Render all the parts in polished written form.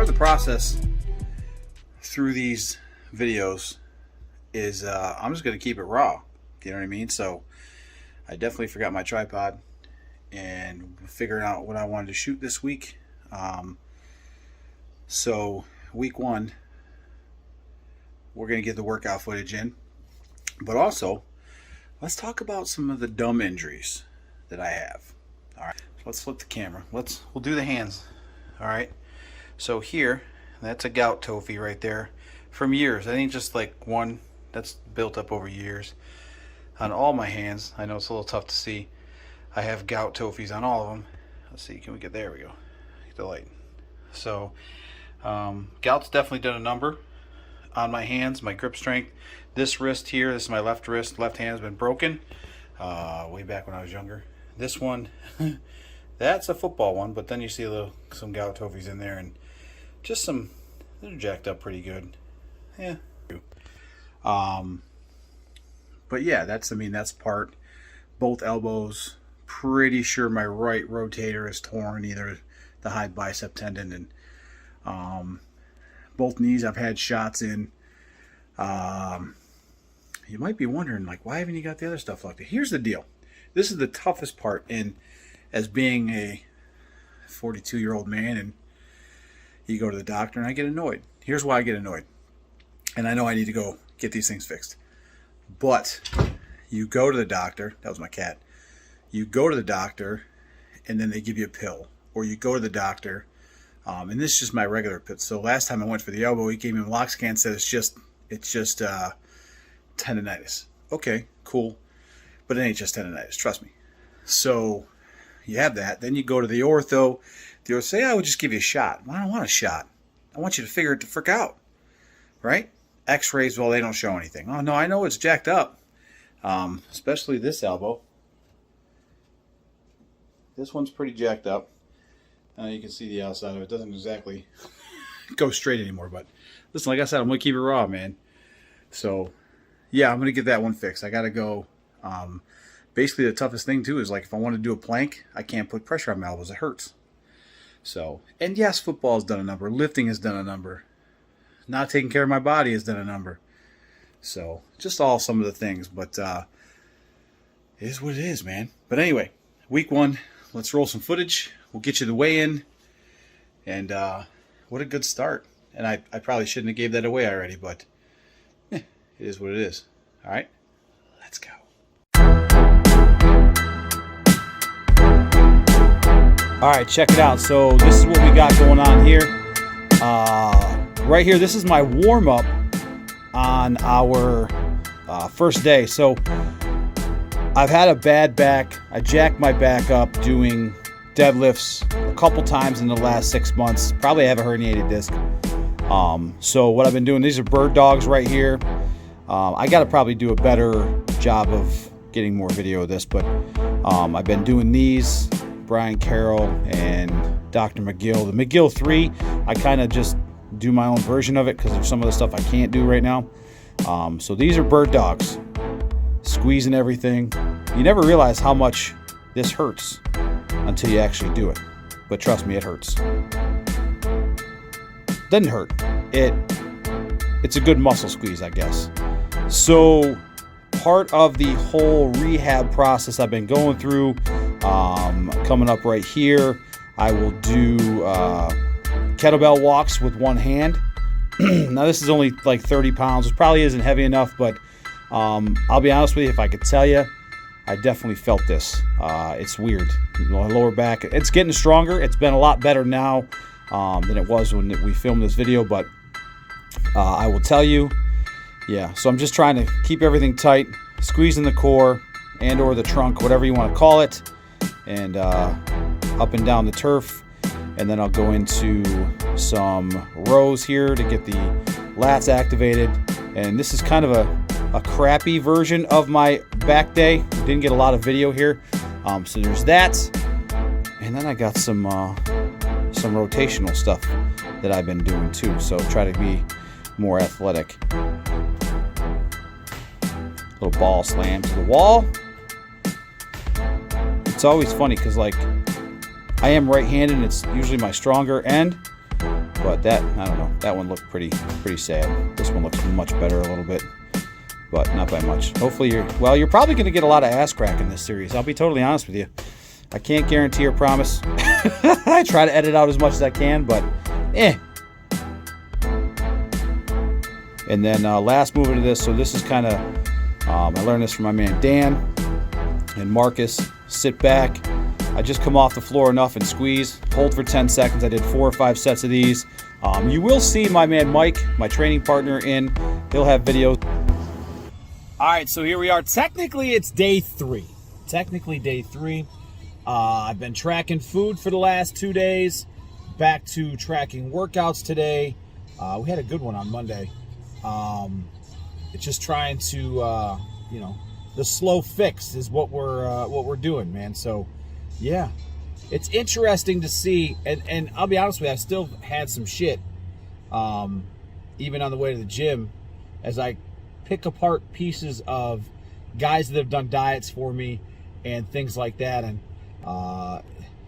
the process through these videos is I'm just going to keep it raw. You know what I mean? So I definitely forgot my tripod and figuring out what I wanted to shoot this week. So week one, we're going to get the workout footage in, but also let's talk about some of the dumb injuries that I have. All right, let's flip the camera. We'll do the hands. All right, so here, that's a gout trophy right there from years. I think just like one that's built up over years. On all my hands, I know it's a little tough to see, I have gout trophies on all of them. Let's see, can we get, there we go, get the light. So gout's definitely done a number on my hands, my grip strength. This wrist here, this is my left wrist, left hand has been broken way back when I was younger. This one, that's a football one, but then you see some gout trophies in there, and just some, they're jacked up pretty good. Yeah. But yeah, that's part. Both elbows, pretty sure my right rotator is torn, either the high bicep tendon, and both knees I've had shots in. You might be wondering, like, why haven't you got the other stuff like that? Here's the deal. This is the toughest part in as being a 42-year-old man, and you go to the doctor, and I get annoyed. Here's why I get annoyed. And I know I need to go get these things fixed. But you go to the doctor, that was my cat. You go to the doctor, and then they give you a pill. Or you go to the doctor, and this is just my regular pill. So last time I went for the elbow, he gave me a Loxcan, said it's just tendonitis. Okay, cool. But it ain't just tendonitis, trust me. So you have that. Then you go to the ortho. The ortho say, I would just give you a shot. Well, I don't want a shot. I want you to figure it the frick out. Right? X-rays, well, they don't show anything. Oh, no, I know it's jacked up. Especially this elbow. This one's pretty jacked up. You can see the outside of it. It doesn't exactly go straight anymore. But listen, like I said, I'm going to keep it raw, man. So, yeah, I'm going to get that one fixed. I got to go. Basically, the toughest thing, too, is like if I want to do a plank, I can't put pressure on my elbows. It hurts. So, and yes, football has done a number. Lifting has done a number. Not taking care of my body has done a number. So, just all some of the things. But it is what it is, man. But anyway, week one, let's roll some footage. We'll get you the weigh-in. And what a good start. And I probably shouldn't have gave that away already, but it is what it is. All right, let's go. All right, check it out. So this is what we got going on here. Right here, this is my warm-up on our first day. So I've had a bad back. I jacked my back up doing deadlifts a couple times in the last 6 months. Probably have a herniated disc. So what I've been doing, these are bird dogs right here. I got to probably do a better job of getting more video of this, but I've been doing these, Brian Carroll and Dr. McGill. The McGill 3, I kind of just do my own version of it because there's some of the stuff I can't do right now. So these are bird dogs, squeezing everything. You never realize how much this hurts until you actually do it. But trust me, it hurts. Doesn't hurt. It's a good muscle squeeze, I guess. So part of the whole rehab process I've been going through, coming up right here, I will do kettlebell walks with one hand. Now this is only like 30 pounds. It probably isn't heavy enough, but I'll be honest with you, if I could tell you, I definitely felt this. It's weird. My lower back, it's getting stronger. It's been a lot better now than it was when we filmed this video, but I will tell you, yeah, so I'm just trying to keep everything tight, squeezing the core and or the trunk, whatever you want to call it, and up and down the turf. And then I'll go into some rows here to get the lats activated. And this is kind of a crappy version of my back day. Didn't get a lot of video here. So there's that. And then I got some rotational stuff that I've been doing too. So try to be more athletic. Little ball slam to the wall. It's always funny because, like, I am right-handed and it's usually my stronger end, But that, I don't know, that one looked pretty sad. This one looks much better a little bit, but not by much. Hopefully you're probably going to get a lot of ass crack in this series. I'll be totally honest with you. I can't guarantee or promise. I try to edit out as much as I can, but And then last move into this, so this is kind of, I learned this from my man Dan and Marcus. Sit back. I just come off the floor enough and squeeze. Hold for 10 seconds. I did 4 or 5 sets of these. You will see my man Mike, my training partner, in. He'll have videos. All right, so here we are. Technically, it's day 3. I've been tracking food for the last 2 days. Back to tracking workouts today. We had a good one on Monday. It's just trying to, the slow fix is what we're doing, man. So, yeah, it's interesting to see, and I'll be honest with you, I still had some shit, even on the way to the gym, as I pick apart pieces of guys that have done diets for me and things like that. And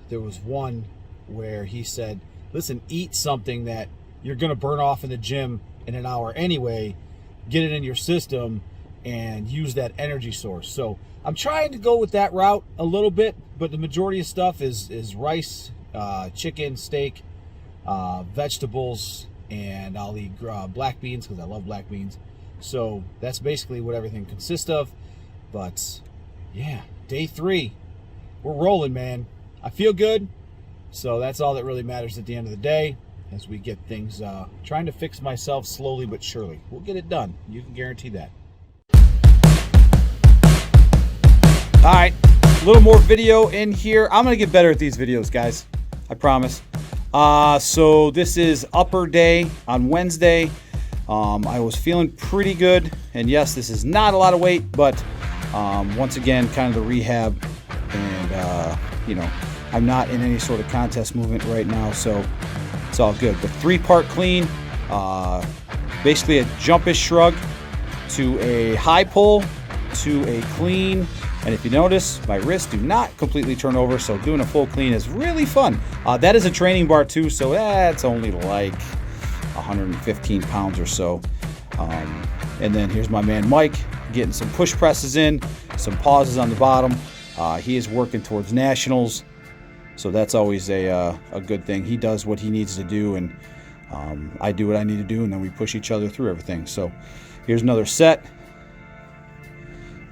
there was one where he said, listen, eat something that you're going to burn off in the gym in an hour anyway, get it in your system and use that energy source. So I'm trying to go with that route a little bit, but the majority of stuff is rice, chicken, steak, vegetables, and I'll eat black beans because I love black beans. So that's basically what everything consists of. But yeah, day 3, we're rolling, man. I feel good. So that's all that really matters at the end of the day, as we get things, trying to fix myself slowly but surely. We'll get it done. You can guarantee that. All right, a little more video in here. I'm going to get better at these videos, guys. I promise. So this is upper day on Wednesday. I was feeling pretty good. And yes, this is not a lot of weight, but once again, kind of the rehab. And, I'm not in any sort of contest movement right now, so it's all good. But 3-part clean, basically a jumpish shrug to a high pull to a clean. And if you notice, my wrists do not completely turn over, so doing a full clean is really fun. That is a training bar too, so that's only like 115 pounds or so. And then here's my man Mike getting some push presses in, some pauses on the bottom. He is working towards nationals, so that's always a good thing. He does what he needs to do, and I do what I need to do, and then we push each other through everything. So here's another set.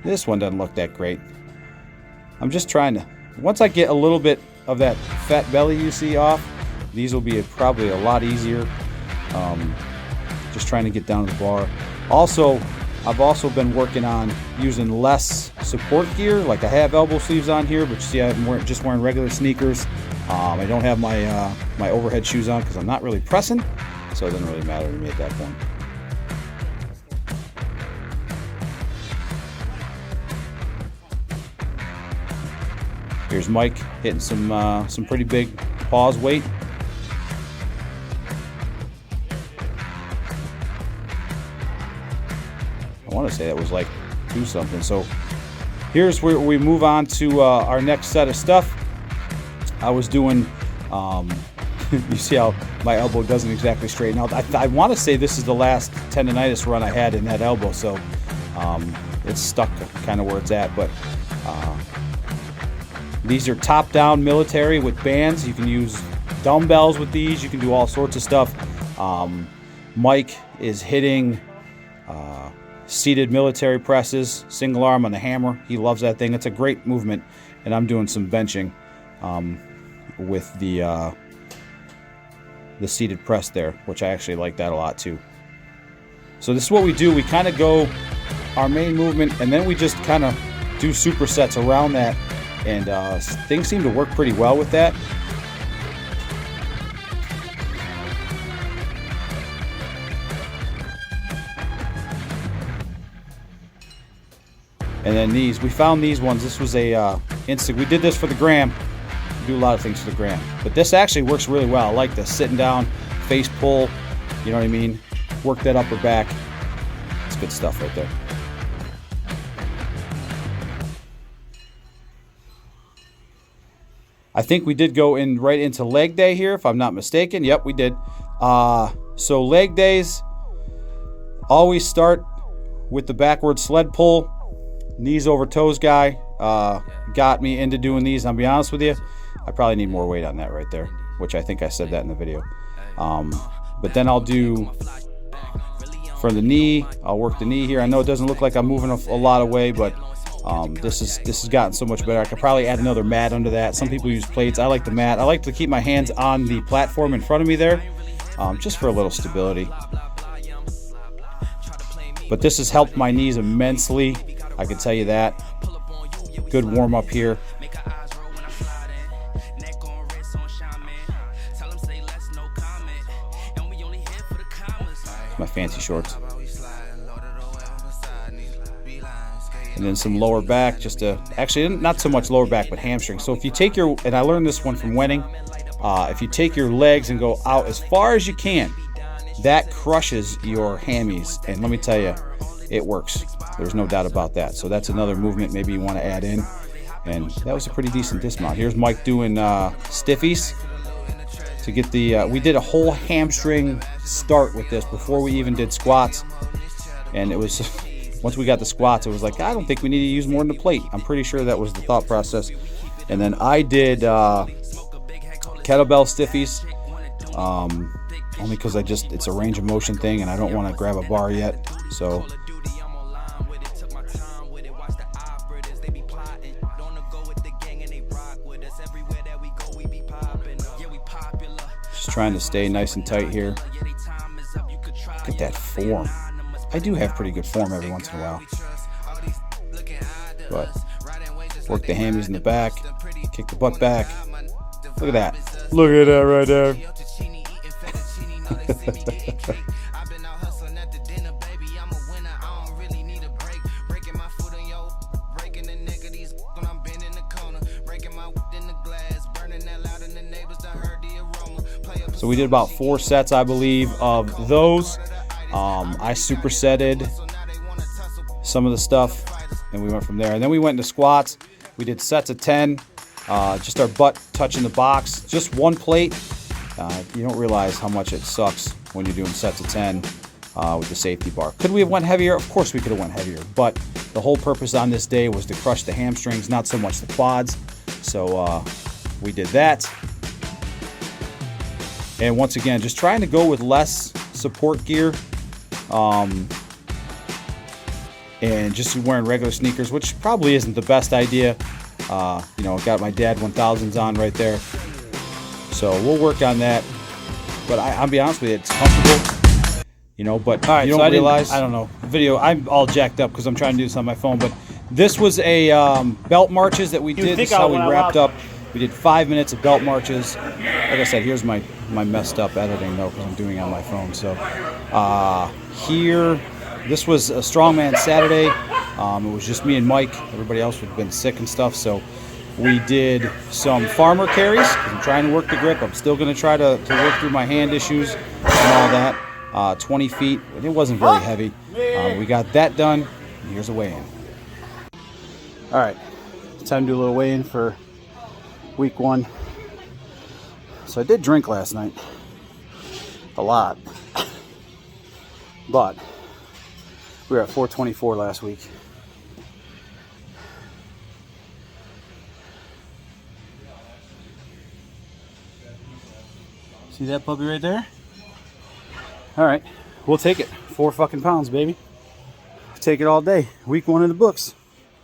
This one doesn't look that great. I'm just trying to, once I get a little bit of that fat belly you see off, these will be probably a lot easier. Just trying to get down to the bar. Also, I've also been working on using less support gear. Like I have elbow sleeves on here, but you see I'm just wearing regular sneakers. I don't have my my overhead shoes on because I'm not really pressing, so it doesn't really matter to me at that point. Here's Mike hitting some pretty big pause weight. I want to say that was like 2 something. So here's where we move on to our next set of stuff. I was doing, you see how my elbow doesn't exactly straighten out. I want to say this is the last tendonitis run I had in that elbow, so it's stuck kind of where it's at. But these are top-down military with bands. You can use dumbbells with these. You can do all sorts of stuff. Mike is hitting seated military presses, single arm on the hammer. He loves that thing. It's a great movement. And I'm doing some benching with the seated press there, which I actually like that a lot too. So this is what we do. We kind of go our main movement, and then we just kind of do supersets around that. And things seem to work pretty well with that. And then these, we found these ones. This was a we did this for the gram. We do a lot of things for the gram, but this actually works really well. I like this sitting down, face pull. You know what I mean? Work that upper back. It's good stuff right there. I think we did go in right into leg day here, if I'm not mistaken. Yep, we did. So leg days, always start with the backward sled pull, knees over toes guy. Got me into doing these. I'll be honest with you, I probably need more weight on that right there, which I think I said that in the video. But then I'll do from the knee. I'll work the knee here. I know it doesn't look like I'm moving a lot of weight, but this has gotten so much better. I could probably add another mat under that. Some people use plates. I like the mat. I like to keep my hands on the platform in front of me there, just for a little stability. But this has helped my knees immensely, I can tell you that. Good warm up here. My fancy shorts. And then some lower back, just to, actually not so much lower back, but hamstring. So if you take your, and I learned this one from Wenning, if you take your legs and go out as far as you can, that crushes your hammies. And let me tell you, it works. There's no doubt about that. So that's another movement maybe you want to add in. And that was a pretty decent dismount. Here's Mike doing stiffies to get the, we did a whole hamstring start with this before we even did squats. And it was, once we got the squats, it was like, I don't think we need to use more than the plate. I'm pretty sure that was the thought process. And then I did kettlebell stiffies, only because it's a range of motion thing and I don't want to grab a bar yet. So just trying to stay nice and tight here. Look at that form. I do have pretty good form every once in a while. But work the hammies in the back, kick the butt back. Look at that. Look at that right there. So we did about 4 sets, I believe, of those. I supersetted some of the stuff, and we went from there. And then we went into squats. We did sets of 10, just our butt touching the box. Just one plate. You don't realize how much it sucks when you're doing sets of 10 with the safety bar. Could we have went heavier? Of course we could have went heavier, but the whole purpose on this day was to crush the hamstrings, not so much the quads. So we did that. And once again, just trying to go with less support gear, and just wearing regular sneakers, which probably isn't the best idea. You know, got my Dad 1000s on right there. So we'll work on that. But I'll be honest with you, it's comfortable. You know, but all right, you don't realize, I don't know, video, I'm all jacked up because I'm trying to do this on my phone, but this was a belt marches that we did. This is how we wrapped up. We did 5 minutes of belt marches. Like I said, here's my messed up editing though, because I'm doing it on my phone. So here, this was a strongman Saturday. It was just me and Mike. Everybody else would have been sick and stuff. So we did some farmer carries. I'm trying to work the grip. I'm still going to try to work through my hand issues and all that. 20 feet. It wasn't very heavy. We got that done. And here's a weigh-in. All right, time to do a little weigh-in for week 1. So I did drink last night, a lot, but we were at 424 last week. See that puppy right there? All right, we'll take it. 4 fucking pounds, baby. Take it all day. Week 1 in the books.